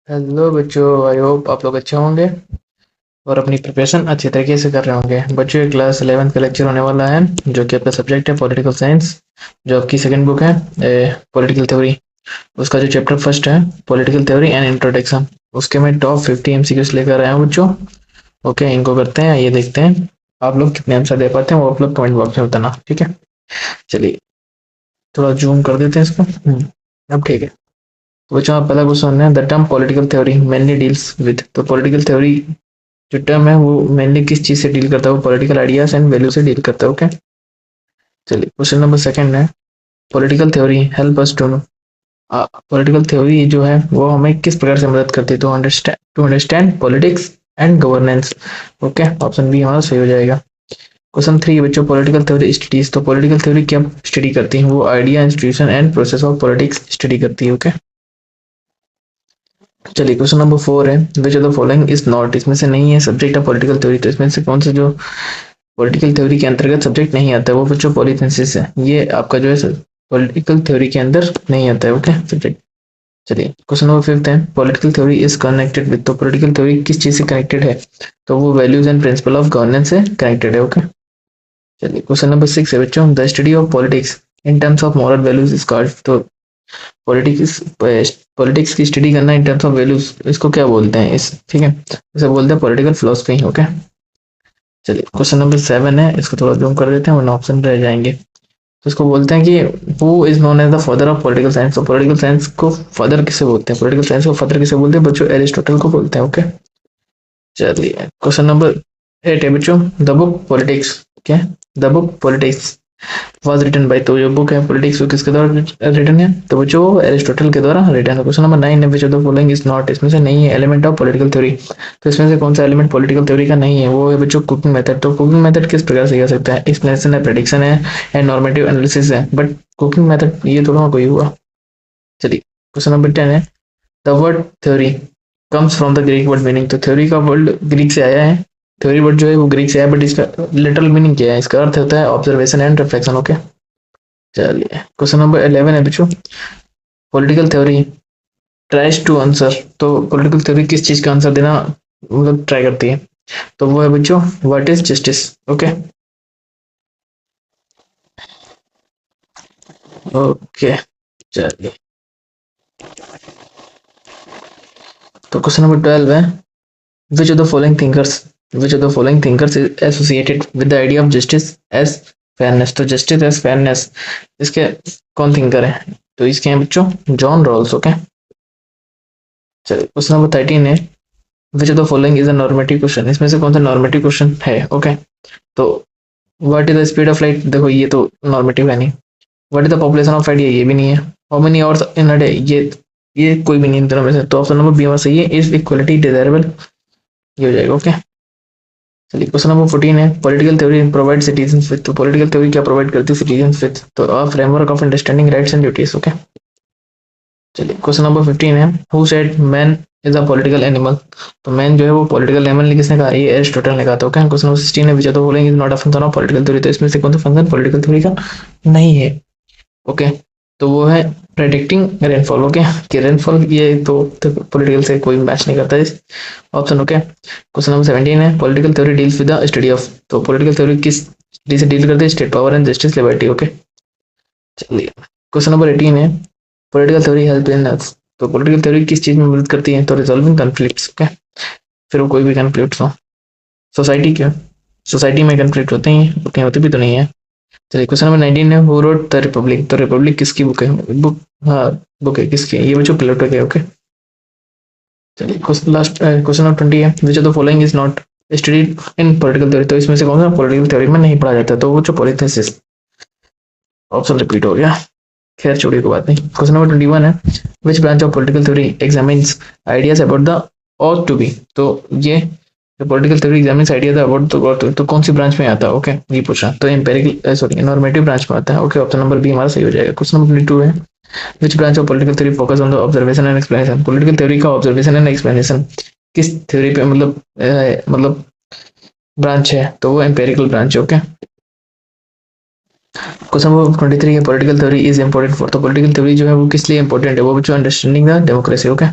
Hello बच्चों, I hope आप लोग अच्छे होंगे और अपनी प्रिपरेशन अच्छे तरीके से कर रहे होंगे। बच्चों, ये क्लास 11th का लेक्चर होने वाला है जो कि आपका सब्जेक्ट है पॉलिटिकल साइंस, जो आपकी सेकंड बुक है पॉलिटिकल थ्योरी। उसका जो चैप्टर फर्स्ट है पॉलिटिकल थ्योरी एंड इंट्रोडक्शन, उसके मैं टॉप 50 एमसीक्यूज लेकर आया हूँ बच्चों। ओके, इनको करते हैं, ये देखते हैं आप लोग कितने आंसर दे पाते हैं, वो आप लोग कमेंट बॉक्स में बताना, ठीक है। चलिए, थोड़ा जूम कर देते हैं इसको। अब ठीक है। तो बच्चों, आप पहला क्वेश्चन है, the term political theory mainly deals with. तो पॉलिटिकल थ्योरी जो टर्म है वो मेनली किस चीज से डील करता है, वो पॉलिटिकल आइडियाज एंड वैल्यू से डील करता है। ओके, चलिए क्वेश्चन नंबर सेकंड है, political theory help us to know. Political theory जो है वो हमें किस प्रकार से मदद करती है to understand politics and governance. Okay, option B हमारा सही हो जाएगा। क्वेश्चन थ्री बच्चों, पॉलिटिकल थ्योरी स्टडीज। तो पॉलिटिकल थ्योरी क्या स्टडी करती है, वो idea, institution and process of politics study करती है। ओके, चलिए क्वेश्चन नंबर फोर है, which of the following is not. इसमें से नहीं है सब्जेक्ट ऑफ पॉलिटिकल थ्योरी, तो इसमें से कौन सा जो पॉलिटिकल थ्योरी के अंतर्गत सब्जेक्ट नहीं आता है, वो बच्चों पॉलिथेसिस है। ये आपका जो है पॉलिटिकल थ्योरी के अंदर नहीं आता है। Okay, subject. चलिए क्वेश्चन नंबर फिफ्थ है, political theory is connected with. तो पॉलिटिकल थ्योरी किस चीज से कनेक्टेड है, तो वो values and principle of governance से कनेक्टेड है। ओके, चलिए क्वेश्चन नंबर सिक्स है बच्चों, the study of politics in terms of moral values is called. तो पॉलिटिक्स पॉलिटिक्स की स्टडी करना इन टर्म्स ऑफ वैल्यूज, इसको क्या बोलते हैं, इस ठीक है, इसे बोलते हैं पॉलिटिकल फिलोसफी। ओके, चलिए क्वेश्चन नंबर सेवन है, इसको थोड़ा जूम कर देते हैं वरना ऑप्शन रह जाएंगे। तो इसको बोलते हैं कि who is known as the father of political science. तो पॉलिटिकल साइंस को फादर किसे बोलते हैं, पॉलिटिकल साइंस को फादर किसे बोलते हैं बच्चों, एरिस्टोटल को बोलते हैं। ओके, चलिए क्वेश्चन नंबर एट है बच्चों, द बुक पॉलिटिक्स। क्या, the book politics was written by. तो जो बुक है पॉलिटिक्स वो किसके द्वारा रिटन है, तो बच्चों वो एरिस्टोटल के द्वारा रिटन है। क्वेश्चन नंबर नाइन है, which of the following is not. इसमें से नहीं है एलिमेंट ऑफ पॉलिटिकल थ्योरी। तो इसमें से कौन सा एलिमेंट पॉलिटिकल थ्योरी का नहीं है, वो है बच्चों कुकिंग मेथड। तो कुकिंग मेथड किस प्रकार से किया सकता है, एक्सप्लेनेशन है, प्रेडिक्शन है एंड नॉर्मेटिव एनालिसिस है, बट कुकिंग मेथड ये थोड़ा कोई हुआ। चलिए क्वेश्चन नंबर टेन है, the word theory comes from the Greek word meaning. तो थ्योरी का वर्ड ग्रीक से आया है, थ्योरी वर्ड जो है वो ग्रीक से आया, बट इसका लिटरल मीनिंग क्या है, इसका अर्थ होता है ऑब्जर्वेशन एंड रिफ्लेक्शन। ओके, चलिए क्वेश्चन नंबर 11 है बच्चों, political theory tries to answer. तो पॉलिटिकल थ्योरी किस चीज का आंसर देना मतलब ट्राई करती है, तो वो है बच्चों what is justice. Okay, okay, चलिए तो क्वेश्चन नंबर 12 है, which of the following thinkers which of the following thinkers is associated with the idea of justice as fairness। तो justice as fairness इसके कौन थिंकर है, तो इसके हैं बच्चों जॉन रॉल्स। ओके, चलिए क्वेश्चन नंबर 13 है, which of the following is a normative question. इसमें से कौन सा नॉर्मेटिव क्वेश्चन है। ओके, तो what is the speed of light, देखो ये तो नॉर्मेटिव है नहीं। What is the population of India, ये भी नहीं है। How many hours in a day, ये कोई भी नहीं इन दोनों में से, तो ऑप्शन नंबर बी हमारा सही है, इज इक्वलिटी डिजायरेबल, ये हो जाएगा। ओके, चलिए क्वेश्चन नंबर 14 है, political theory provide citizens with. तो पॉलिटिकल थ्योरी क्या प्रोवाइड करती है सिटीजंस विद, तो framework of understanding rights and duties. Okay, चलिए क्वेश्चन नंबर 15 है, who said man is a political animal. तो मैन जो है वो पॉलिटिकल एनिमल किसने कहा, ये एरिस्टोटल ने कहा था। ओके, क्वेश्चन नंबर 16 है, which of the following is not a function of political theory. तो इसमें से कौन सा फंक्शन पॉलिटिकल थ्योरी का नहीं है। ओके, तो वो है प्रेडिक्टिंग रेनफॉल। ओके, कि रेनफॉल ये तो पॉलिटिकल से कोई मैच नहीं करता इस ऑप्शन। ओके, क्वेश्चन नंबर 17 है, political theory deals with the study of. तो पॉलिटिकल थ्योरी किस स्टडी से डील करते हैं, state power and justice liberty. Okay, चलिए क्वेश्चन नंबर 18 है, पॉलिटिकल थ्योरी हेल्प इन अस। तो पॉलिटिकल थ्योरी किस चीज में मदद करती है, तो रिजॉल्विंग कॉन्फ्लिक्ट्स। ओके, फिर वो कोई भी कॉन्फ्लिक्ट हो, सोसाइटी क्यों, सोसाइटी में कॉन्फ्लिक्ट होते ही हैं, होते भी तो नहीं है। चलिए क्वेश्चन नंबर 19 है, हु रोट द रिपब्लिक। तो रिपब्लिक किसकी बुक है, बुक, हाँ बुक है किसकी, ये बच्चों प्लेटो के। ओके, चलिए लास्ट क्वेश्चन नंबर 20 है, which of the following is not studied in political theory. तो इसमें से कौन सा पॉलिटिकल थ्योरी में नहीं पढ़ा जाता है, तो वो जो पॉलिथेसिस, ऑप्शन रिपीट हो गया, खैर छोड़िए कोई बात नहीं। क्वेश्चन नंबर 21 है, which branch of political theory examines ideas about the ought to be. तो ये political theory examines ideas about the ought, तो कौन सी ब्रांच में आता है। ओके, ये पूछा, तो एम्पेरिकल सॉरी नॉर्मेटिव ब्रांच में आता है। ओके, ऑप्शन नंबर बी हमारा सही हो जाएगा। क्वेश्चन नंबर 22 है, which branch of political theory focus on the observation and explanation. Political theory का ऑब्जर्वेशन एंड एक्सप्लेनेशन किस थ्योरी पे मतलब ब्रांच है, तो वो एम्पेरिकल ब्रांच है। ओके, क्वेश्चन नंबर 23 है, political theory is important for, तो पॉलिटिकल थ्योरी जो है वो किस लिए इंपॉर्टेंट है, वो बच्चों understanding the democracy. Okay,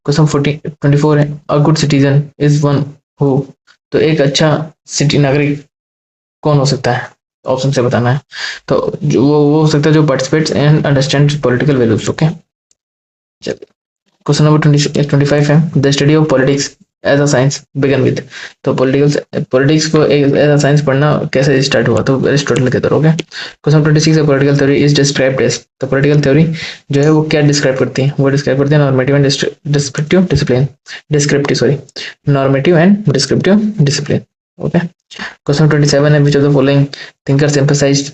question 24 है, a good citizen is one who, तो एक अच्छा सिटी नागरिक कौन हो सकता है, ऑप्शन से बताना है। तो वो हो सकता है जो participates and understand political values. Okay, question number 25 है, the study of politics as a science began with, तो पॉलिटिक्स को एज अ साइंस पढ़ना कैसे स्टार्ट हुआ, तो एरिस्टोटल के तरह। ओके, क्वेश्चन 26 है, political theory is described as, तो पॉलिटिकल थ्योरी जो है वो क्या डिस्क्राइब करती है, वो डिस्क्राइब करती है normative and descriptive discipline, descriptive sorry, normative and descriptive discipline. Okay, question 27 है, which of the following thinkers emphasized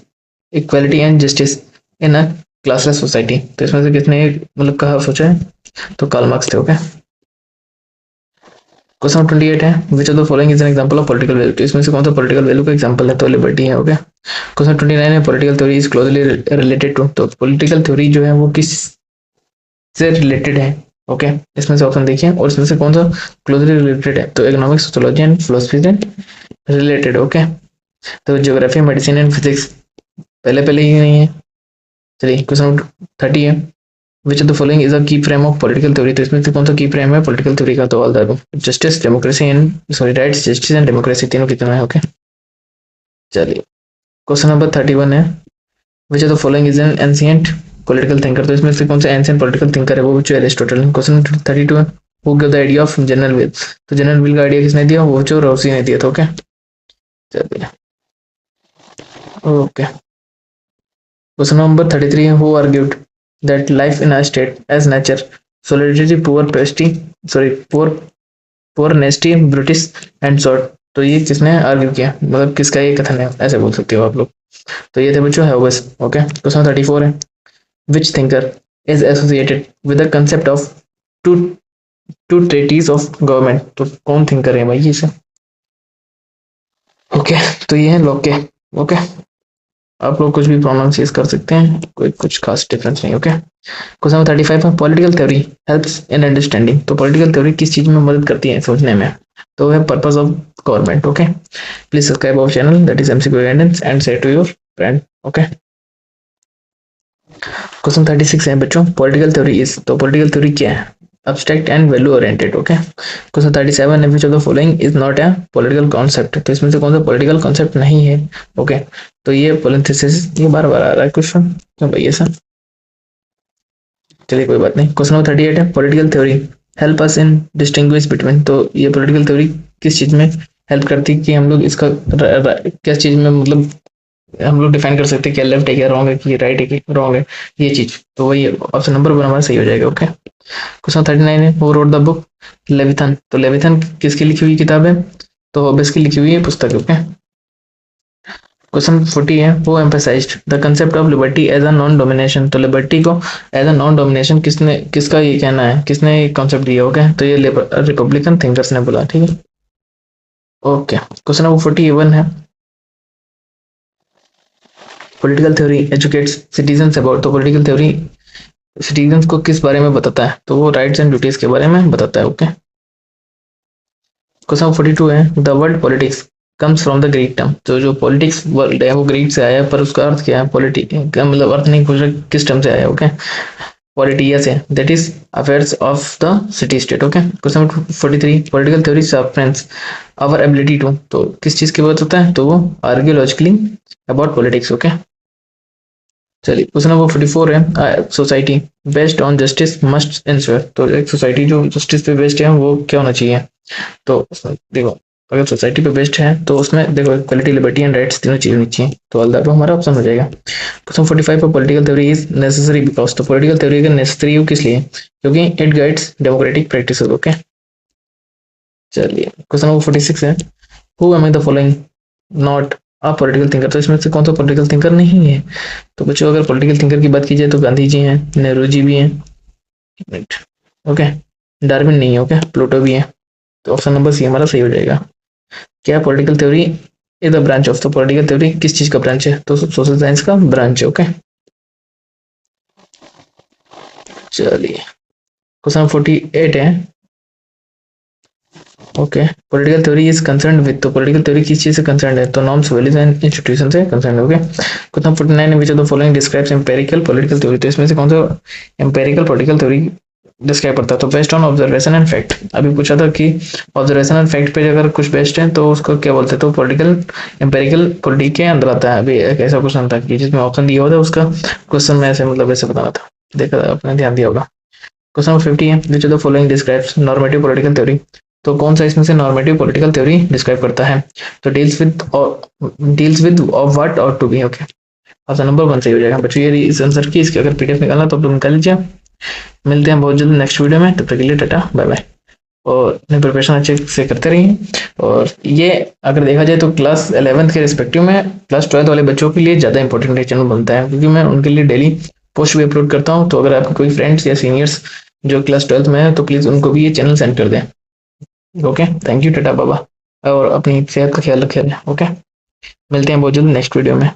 equality and justice in a classless society, तो इसमें से किसने मतलब कहा सोचा है, तो कार्ल मार्क्स थे। ओके, क्वेश्चन 28 है, which of the following is an example of political value, तो इसमें से कौन सा पॉलिटिकल वैल्यू का एग्जांपल है, तो लिबर्टी है। ओके, क्वेश्चन 29 है, political theory is closely related to, तो पॉलिटिकल थ्योरी जो है वो किस से रिलेटेड है। ओके, इसमें से ऑप्शन देखिए, और इसमें से कौन सा क्लोजली रिलेटेड है, तो इकोनॉमिक्स, सोशियोलॉजी एंड फिलोसफी से रिलेटेड। ओके, तो ज्योग्राफी, मेडिसिन एंड फिजिक्स पहले पहले ही नहीं है। चलिए, क्वेश्चन 30 है, which of the following is a की फ्रेम ऑफ पॉलिटिकल थ्योरी, तो इसमें से कौन सा की फ्रेम है पॉलिटिकल थ्योरी का, तो all the justice, democracy and sorry rights, justice and democracy, तीनों कितना है। ओके, चलिए, क्वेश्चन नंबर 31 है, which of the following is N ancient political thinker, तो इसमें से कौन सा एंशिएंट पॉलिटिकल थिंकर है, वो बच्चों एरिस्टोटल। क्वेश्चन 32 है, who give the idea of general will, तो जनरल विल का आइडिया किसने दिया, वो बच्चों रोसी ने दिया था। ओके, चलिए, ओके, क्वेश्चन नंबर 33 है, who argued that life in a state as nature solitary poor pasty sorry poor poor nasty brutish and short, तो ये किसने आर्ग्यू किया, मतलब किसका ये कथन है, ऐसे बोल सकते हो आप लोग। तो ये थे बच्चों है बस। ओके, क्वेश्चन 34 है, which thinker is associated with the concept of two two treaties of government, तो कौन थिंकर है भाई ये से। ओके, तो ये है लोके। ओके, आप लोग कुछ भी प्रोनाउंसिएट कर सकते हैं, कोई कुछ खास डिफरेंस नहीं। ओके, क्वेश्चन नंबर 35 है, political theory helps in understanding, तो पॉलिटिकल थ्योरी किस चीज में मदद करती है समझने में, तो है purpose of government. Okay, please subscribe our channel that is MCQ guidance and share to your friend. Okay, question 36 है बच्चों, पॉलिटिकल थ्योरी इज, तो पॉलिटिकल थ्योरी क्या है, abstract and value oriented। Okay, question 37 है, which of the following is not a political concept, तो इसमें से कौन सा पॉलिटिकल कॉन्सेप्ट नहीं है। ओके, तो ये पॉलिथिसिस, ये बार बार आ रहा है क्वेश्चन, क्यों भाई ऐसा, चलिए कोई बात नहीं। क्वेश्चन नंबर 38 है, पॉलिटिकल थ्योरी हेल्प अस इन डिस्टिंग्विश बिटवीन, तो ये पॉलिटिकल थ्योरी किस चीज में हेल्प करती है कि हम लोग इसका किस चीज में मतलब हम लोग डिफाइन कर सकते हैं क्या लेफ्ट है, क्या रॉन्ग है, कि राइट है, कि रॉन्ग है, ये चीज, तो वही ऑप्शन नंबर वन हमारा सही हो जाएगा। ओके, क्वेश्चन 39 है, हु रोट द बुक लेविथन, तो लेविथन किसकी लिखी हुई किताब है, तो हॉबेस की लिखी हुई है पुस्तक। ओके, क्वेश्चन 40 है, who emphasized the concept of liberty as a non domination, तो लिबर्टी को एज अ नॉन डोमिनेशन किसने, किसका ये कहना है, किसने ये कॉन्सेप्ट दिया। ओके, तो ये रिपब्लिकन थिंकर्स ने बोला। ठीक है, ओके, क्वेश्चन नंबर 41 है, political theory educates citizens about, तो पॉलिटिकल थ्योरी सिटीजंस को किस बारे में बताता है, तो वो राइट्स एंड ड्यूटीज के बारे में बताता है। ओके, क्वेश्चन 42 है, the word politics comes from the Greek term, तो जो पॉलिटिक्स वर्ड है वो ग्रीक से आया है, पर उसका अर्थ क्या है, पॉलिटिक का मतलब अर्थ नहीं पूछ रहा किस टर्म से आया है। ओके, पॉलिटिया से, that is affairs of the city state. Okay, question 43, political theory surprises our ability to, तो किस चीज की बात होता है, तो वो आर्कियोलॉजिकली अबाउट पॉलिटिक्स। ओके, चलिए, क्वेश्चन नंबर 44 है, society based on justice must ensure, तो एक सोसाइटी जो जस्टिस पे बेस्ड है वो क्या होना चाहिए, तो देखो अगर सोसाइटी पे बेस्ड है तो उसमें देखो इक्वालिटी, लिबर्टी एंड राइट्स तीनों चीजें होनी चाहिए, तो ऑल दैट हमारा ऑप्शन हो जाएगा। क्वेश्चन 45 पर political theory is necessary because, तो पॉलिटिकल थ्योरी अगर नेसेसरी हो किस लिए, क्योंकि it guides democratic practices. Okay, चलिए, क्वेश्चन नंबर 46 है, who among the following not a political thinker, तो इसमें से कौन सा पॉलिटिकल थिंकर नहीं है, तो बच्चों अगर पॉलिटिकल थिंकर की बात की जाए तो गांधी जी हैं, नेहरू जी भी हैं, ओके, डार्विन नहीं है, ओके, प्लूटो भी है, तो ऑप्शन नंबर सी हमारा सही हो जाएगा। क्या political theory is the branch of, तो पॉलिटिकल थ्योरी किस चीज का ब्रांच है, तो सोशल साइंस का ब्रांच है। ओके, चलिए, क्वेश्चन 48 है, okay, political theory is concern with, तो पॉलिटिकल थ्योरी किस चीज से कंसर्न है, तो नॉर्म्स, वैल्यूज एंड इंस्टीट्यूशन से कंसर्न है। Okay, question 49 which of the following describes empirical political theory, तो इसमें से कौन सा एम्पिरिकल पॉलिटिकल थ्योरी डिस्क्राइब करता है, तो based on observation and fact. अभी पूछा था कि ऑब्जर्वेशन एंड फैक्ट पे अगर कुछ बेस्ड है तो उसको क्या बोलते हैं, तो पॉलिटिकल एम्पेरिकल पॉलिटी के अंदर आता है। अभी एक ऐसा क्वेश्चन था कि जिसमें ऑप्शन दिया होता है, उसका क्वेश्चन में ऐसे मतलब ऐसे बताना था, देखा आपने ध्यान दिया होगा। क्वेश्चन नंबर 50 है, which of the following describes normative political theory, तो कौन सा इसमें से नॉर्मेटिव पॉलिटिकल थ्योरी डिस्क्राइब करता है, तो deals with of what ought to be. Okay, option number 1 सही हो जाएगा बच्चों। ये इस आंसर की इसके अगर पीडीएफ निकालना तो आप लोग निकाल लीजिए। मिलते हैं बहुत जल्द नेक्स्ट वीडियो में, तब तक के लिए टाटा बाय बाय, और अपनी प्रिपरेशन अच्छे से करते रहिए। और ये अगर देखा जाए तो क्लास 11th के रिस्पेक्टिव में क्लास 12th वाले बच्चों के लिए ज़्यादा इंपॉर्टेंट चैनल बनता है, क्योंकि मैं उनके लिए डेली पोस्ट भी अपलोड करता हूँ। तो अगर आपके कोई फ्रेंड्स या सीनियर्स जो क्लास 12th में है तो प्लीज़ उनको भी ये चैनल सेंड कर दें। ओके, थैंक यू, टाटा बाबा, और अपनी सेहत का ख्याल रखें। ओके, मिलते हैं बहुत जल्द नेक्स्ट वीडियो में।